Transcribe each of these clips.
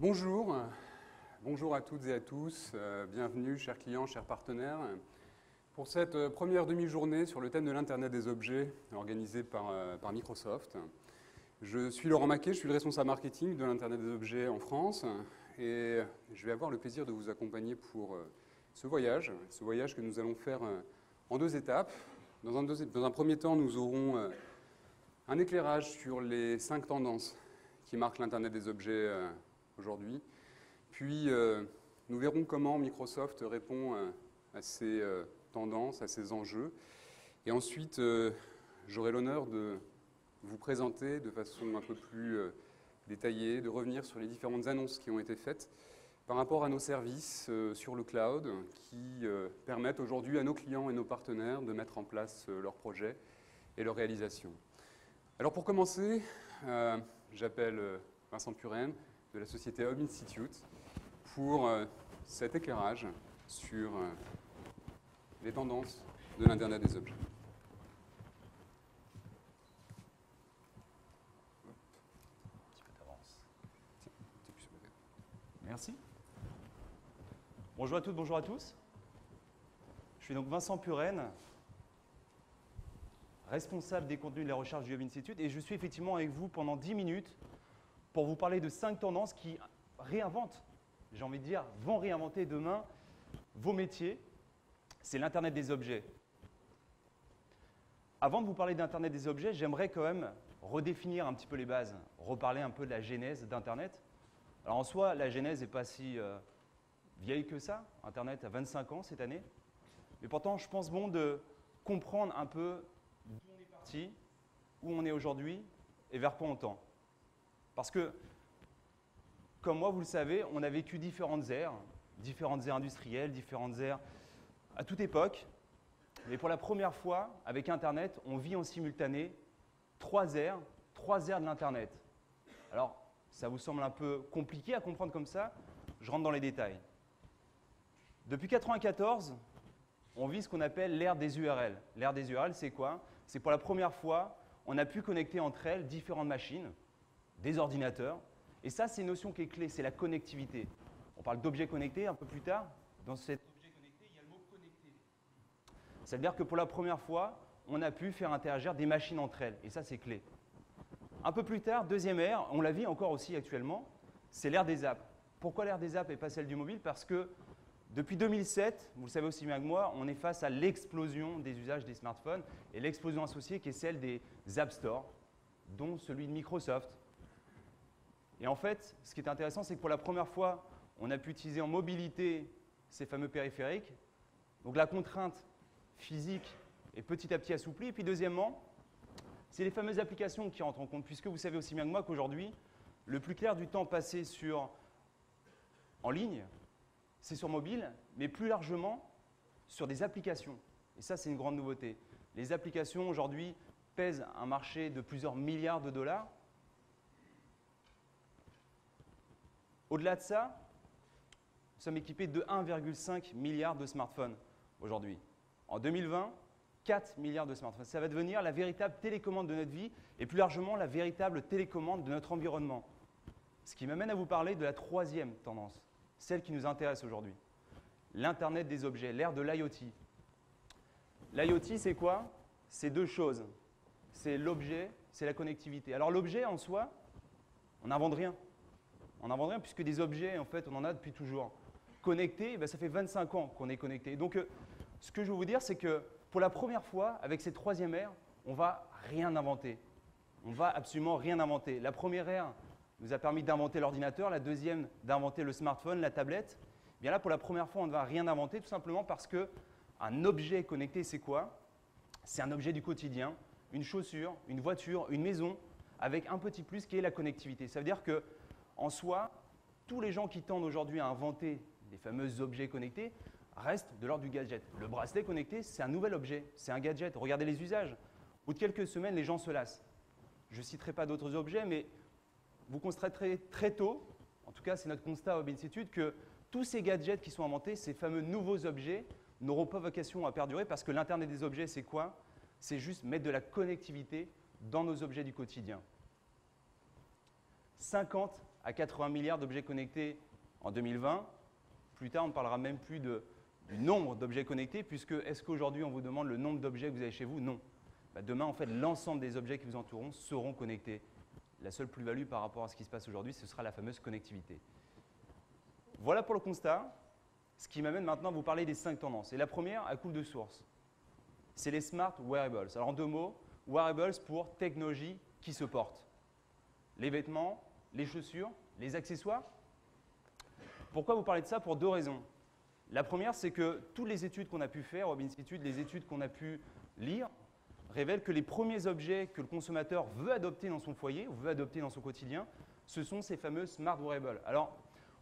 Bonjour, bonjour à toutes et à tous, bienvenue chers clients, chers partenaires, pour cette première demi-journée sur le thème de l'Internet des objets organisée par Microsoft. Je suis Laurent Maquet, je suis le responsable marketing de l'Internet des objets en France et je vais avoir le plaisir de vous accompagner pour ce voyage que nous allons faire en deux étapes. Dans un premier temps, nous aurons un éclairage sur les 5 tendances qui marquent l'Internet des objets aujourd'hui. Puis, nous verrons comment Microsoft répond à ces tendances, à ces enjeux. Et ensuite, j'aurai l'honneur de vous présenter de façon un peu plus détaillée, de revenir sur les différentes annonces qui ont été faites par rapport à nos services sur le cloud qui permettent aujourd'hui à nos clients et nos partenaires de mettre en place leurs projets et leurs réalisations. Alors pour commencer, j'appelle Vincent Puren de la société Hub Institute pour cet éclairage sur les tendances de l'Internet des objets. Un petit peu d'avance. Merci. Bonjour à toutes, bonjour à tous. Je suis donc Vincent Puren, responsable des contenus de la recherche du Hub Institute, et je suis effectivement avec vous pendant 10 minutes pour vous parler de 5 tendances qui réinventent, j'ai envie de dire, vont réinventer demain vos métiers. C'est l'Internet des objets. Avant de vous parler d'Internet des objets, j'aimerais quand même redéfinir un petit peu les bases, reparler un peu de la genèse d'Internet. Alors en soi, la genèse n'est pas si vieille que ça. Internet a 25 ans cette année. Mais pourtant, je pense bon de comprendre un peu d'où on est parti, où on est aujourd'hui et vers quoi on tend. Parce que, comme moi, vous le savez, on a vécu différentes ères industrielles, différentes ères à toute époque. Mais pour la première fois, avec Internet, on vit en simultané trois ères de l'Internet. Alors, ça vous semble un peu compliqué à comprendre comme ça, je rentre dans les détails. Depuis 1994, on vit ce qu'on appelle l'ère des URL. L'ère des URL, c'est quoi? C'est pour la première fois, on a pu connecter entre elles différentes machines, des ordinateurs. Et ça, c'est une notion qui est clé, c'est la connectivité. On parle d'objets connectés un peu plus tard. Dans cet objet connecté, il y a le mot connecté. Ça veut dire que pour la première fois, on a pu faire interagir des machines entre elles. Et ça, c'est clé. Un peu plus tard, deuxième ère, on la vit encore aussi actuellement, c'est l'ère des apps. Pourquoi l'ère des apps et pas celle du mobile? Parce que depuis 2007, vous le savez aussi bien que moi, on est face à l'explosion des usages des smartphones et l'explosion associée qui est celle des App Store, dont celui de Microsoft. Et en fait, ce qui est intéressant, c'est que pour la première fois, on a pu utiliser en mobilité ces fameux périphériques. Donc la contrainte physique est petit à petit assouplie. Et puis deuxièmement, c'est les fameuses applications qui rentrent en compte, puisque vous savez aussi bien que moi qu'aujourd'hui, le plus clair du temps passé en ligne, c'est sur mobile, mais plus largement sur des applications. Et ça, c'est une grande nouveauté. Les applications, aujourd'hui, pèsent un marché de plusieurs milliards de dollars. Au-delà de ça, nous sommes équipés de 1,5 milliard de smartphones aujourd'hui. En 2020, 4 milliards de smartphones. Ça va devenir la véritable télécommande de notre vie et plus largement la véritable télécommande de notre environnement. Ce qui m'amène à vous parler de la troisième tendance, celle qui nous intéresse aujourd'hui. L'Internet des objets, l'ère de l'IoT. L'IoT, c'est quoi? C'est deux choses. C'est l'objet, c'est la connectivité. Alors l'objet en soi, on n'invente rien. On n'invente rien puisque des objets, en fait, on en a depuis toujours. Connectés, ça fait 25 ans qu'on est connecté. Donc, ce que je veux vous dire, c'est que pour la première fois, avec cette troisième ère, on ne va rien inventer. On ne va absolument rien inventer. La première ère nous a permis d'inventer l'ordinateur, la deuxième d'inventer le smartphone, la tablette. Bien là, pour la première fois, on ne va rien inventer, tout simplement parce qu'un objet connecté, c'est quoi? C'est un objet du quotidien, une chaussure, une voiture, une maison, avec un petit plus qui est la connectivité. Ça veut dire que en soi, tous les gens qui tendent aujourd'hui à inventer les fameux objets connectés restent de l'ordre du gadget. Le bracelet connecté, c'est un nouvel objet, c'est un gadget. Regardez les usages. Au bout de quelques semaines, les gens se lassent. Je ne citerai pas d'autres objets, mais vous constaterez très tôt, en tout cas c'est notre constat au Hub Institute, que tous ces gadgets qui sont inventés, ces fameux nouveaux objets, n'auront pas vocation à perdurer parce que l'Internet des objets, c'est quoi? C'est juste mettre de la connectivité dans nos objets du quotidien. 50 à 80 milliards d'objets connectés en 2020. Plus tard, on ne parlera même plus du nombre d'objets connectés, puisque est-ce qu'aujourd'hui, on vous demande le nombre d'objets que vous avez chez vous? Non. Demain, en fait, l'ensemble des objets qui vous entoureront seront connectés. La seule plus-value par rapport à ce qui se passe aujourd'hui, ce sera la fameuse connectivité. Voilà pour le constat, ce qui m'amène maintenant à vous parler des 5 tendances. Et la première, elle coule de source. C'est les smart wearables. Alors en 2 mots, wearables pour technologie qui se porte. Les vêtements, les chaussures, les accessoires. Pourquoi vous parlez de ça? Pour 2 raisons. La première, c'est que toutes les études qu'on a pu faire au Web Institute, les études qu'on a pu lire, révèlent que les premiers objets que le consommateur veut adopter dans son foyer ou veut adopter dans son quotidien, ce sont ces fameux smart wearables. Alors,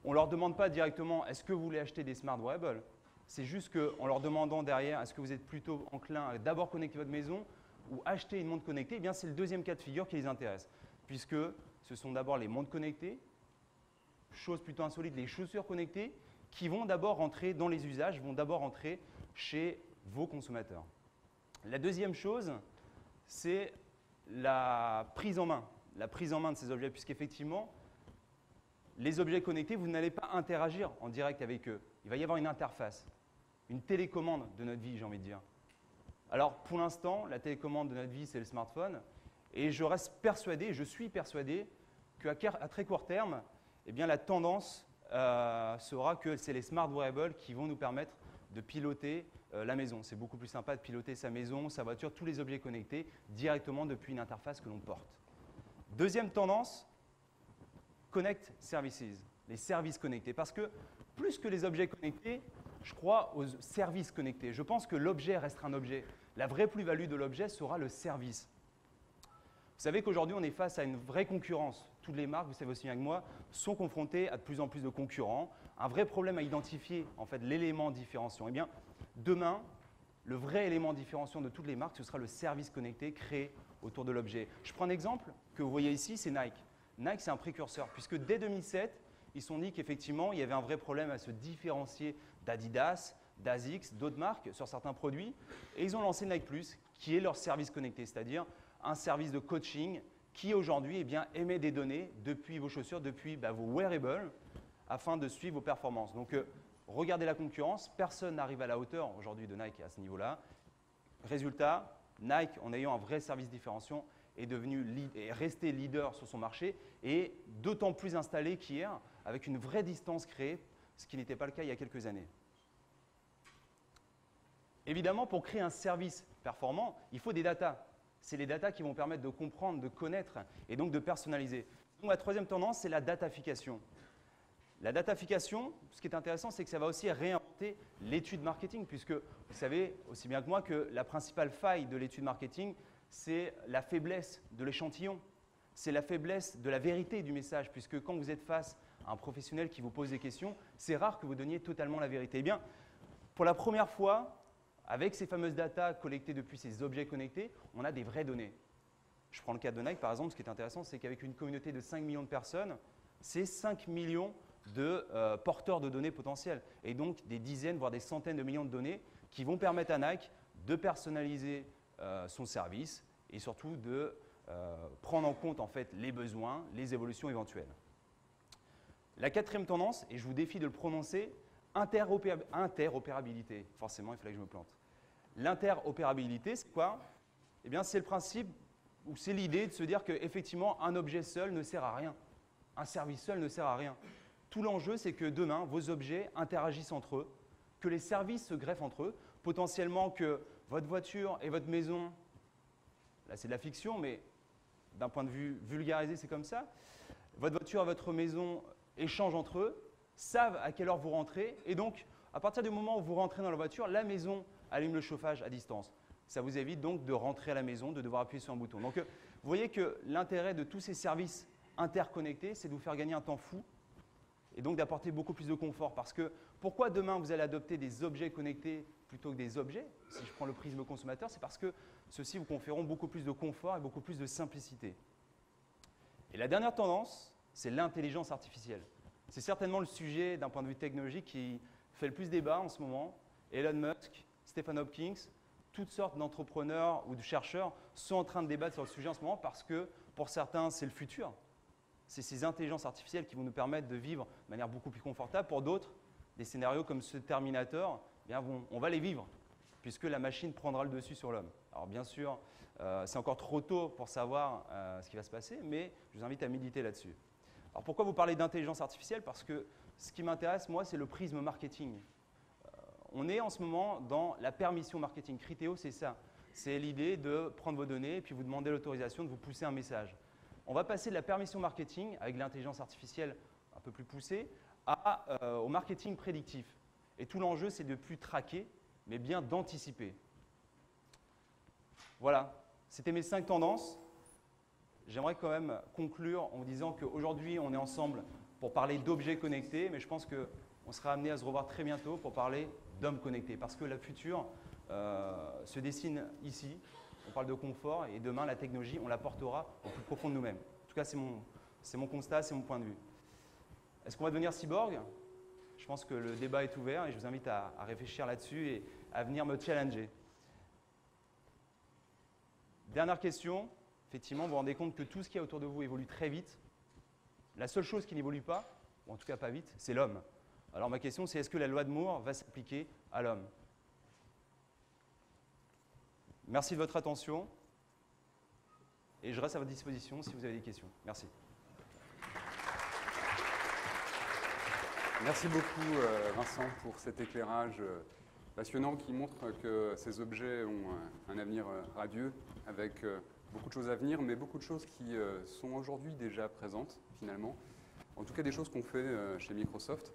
on ne leur demande pas directement « est-ce que vous voulez acheter des smart wearables ?» C'est juste qu'en leur demandant derrière « est-ce que vous êtes plutôt enclin à d'abord connecter votre maison ou acheter une montre connectée ?» Eh bien, c'est le deuxième cas de figure qui les intéresse, puisque ce sont d'abord les montres connectées, chose plutôt insolite, les chaussures connectées, qui vont d'abord rentrer dans les usages, vont d'abord rentrer chez vos consommateurs. La deuxième chose, c'est la prise en main de ces objets, puisqu'effectivement, les objets connectés, vous n'allez pas interagir en direct avec eux. Il va y avoir une interface, une télécommande de notre vie, j'ai envie de dire. Alors, pour l'instant, la télécommande de notre vie, c'est le smartphone, et je suis persuadé qu'à très court terme, eh bien, la tendance sera que c'est les smart wearables qui vont nous permettre de piloter la maison. C'est beaucoup plus sympa de piloter sa maison, sa voiture, tous les objets connectés directement depuis une interface que l'on porte. Deuxième tendance, Connect Services, les services connectés. Parce que plus que les objets connectés, je crois aux services connectés. Je pense que l'objet restera un objet. La vraie plus-value de l'objet sera le service. Vous savez qu'aujourd'hui, on est face à une vraie concurrence. Toutes les marques, vous savez aussi bien que moi, sont confrontées à de plus en plus de concurrents. Un vrai problème à identifier, en fait, l'élément différenciant. Eh bien, demain, le vrai élément différenciant de toutes les marques, ce sera le service connecté créé autour de l'objet. Je prends un exemple que vous voyez ici, c'est Nike. Nike, c'est un précurseur, puisque dès 2007, ils se sont dit qu'effectivement, il y avait un vrai problème à se différencier d'Adidas, d'ASICS, d'autres marques sur certains produits. Et ils ont lancé Nike Plus, qui est leur service connecté, c'est-à-dire un service de coaching qui aujourd'hui émet des données depuis vos chaussures, depuis vos wearables, afin de suivre vos performances. Donc, regardez la concurrence, personne n'arrive à la hauteur aujourd'hui de Nike à ce niveau-là. Résultat, Nike, en ayant un vrai service différenciant, est resté leader sur son marché et d'autant plus installé qu'hier, avec une vraie distance créée, ce qui n'était pas le cas il y a quelques années. Évidemment, pour créer un service performant, il faut des datas. C'est les datas qui vont permettre de comprendre, de connaître et donc de personnaliser. Donc, la troisième tendance, c'est la datafication. La datafication, ce qui est intéressant, c'est que ça va aussi réinventer l'étude marketing, puisque vous savez aussi bien que moi que la principale faille de l'étude marketing, c'est la faiblesse de l'échantillon, c'est la faiblesse de la vérité du message, puisque quand vous êtes face à un professionnel qui vous pose des questions, c'est rare que vous donniez totalement la vérité. Eh bien, pour la première fois, avec ces fameuses datas collectées depuis ces objets connectés, on a des vraies données. Je prends le cas de Nike, par exemple. Ce qui est intéressant, c'est qu'avec une communauté de 5 millions de personnes, c'est 5 millions de porteurs de données potentiels. Et donc, des dizaines, voire des centaines de millions de données qui vont permettre à Nike de personnaliser son service et surtout de prendre en compte en fait, les besoins, les évolutions éventuelles. La quatrième tendance, et je vous défie de le prononcer, interopérabilité. Forcément, il fallait que je me plante. L'interopérabilité, c'est quoi? Eh bien, c'est le principe ou c'est l'idée de se dire qu'effectivement, un objet seul ne sert à rien. Un service seul ne sert à rien. Tout l'enjeu, c'est que demain, vos objets interagissent entre eux, que les services se greffent entre eux, potentiellement que votre voiture et votre maison, là c'est de la fiction, mais d'un point de vue vulgarisé, c'est comme ça, votre voiture et votre maison échangent entre eux, savent à quelle heure vous rentrez, et donc, à partir du moment où vous rentrez dans la voiture, la maison allume le chauffage à distance. Ça vous évite donc de rentrer à la maison, de devoir appuyer sur un bouton. Donc, vous voyez que l'intérêt de tous ces services interconnectés, c'est de vous faire gagner un temps fou et donc d'apporter beaucoup plus de confort. Parce que pourquoi demain vous allez adopter des objets connectés plutôt que des objets? Si je prends le prisme consommateur, c'est parce que ceux-ci vous conféreront beaucoup plus de confort et beaucoup plus de simplicité. Et la dernière tendance, c'est l'intelligence artificielle. C'est certainement le sujet d'un point de vue technologique qui fait le plus débat en ce moment. Elon Musk, Stephen Hopkins, toutes sortes d'entrepreneurs ou de chercheurs sont en train de débattre sur le sujet en ce moment parce que pour certains, c'est le futur. c'est ces intelligences artificielles qui vont nous permettre de vivre de manière beaucoup plus confortable. Pour d'autres, des scénarios comme ce Terminator, eh bien, on va les vivre, puisque la machine prendra le dessus sur l'homme. Alors bien sûr, c'est encore trop tôt pour savoir ce qui va se passer, mais je vous invite à méditer là-dessus. Alors pourquoi vous parlez d'intelligence artificielle? Parce que ce qui m'intéresse, moi, c'est le prisme marketing. On est en ce moment dans la permission marketing. Criteo, c'est ça. C'est l'idée de prendre vos données et puis vous demander l'autorisation de vous pousser un message. On va passer de la permission marketing, avec l'intelligence artificielle un peu plus poussée, au marketing prédictif. Et tout l'enjeu, c'est de ne plus traquer, mais bien d'anticiper. Voilà, c'était mes 5 tendances. J'aimerais quand même conclure en vous disant qu'aujourd'hui, on est ensemble pour parler d'objets connectés, mais je pense qu'on sera amené à se revoir très bientôt pour parler d'hommes connectés, parce que le futur se dessine ici. On parle de confort et demain, la technologie, on la portera au plus profond de nous-mêmes. En tout cas, c'est mon constat, c'est mon point de vue. Est-ce qu'on va devenir cyborg? Je pense que le débat est ouvert et je vous invite à réfléchir là-dessus et à venir me challenger. Dernière question. Effectivement, vous vous rendez compte que tout ce qui est autour de vous évolue très vite. La seule chose qui n'évolue pas, ou en tout cas pas vite, c'est l'homme. Alors ma question, c'est est-ce que la loi de Moore va s'appliquer à l'homme? Merci de votre attention et je reste à votre disposition si vous avez des questions. Merci. Merci beaucoup Vincent pour cet éclairage passionnant qui montre que ces objets ont un avenir radieux avec beaucoup de choses à venir, mais beaucoup de choses qui sont aujourd'hui déjà présentes finalement. En tout cas des choses qu'on fait chez Microsoft.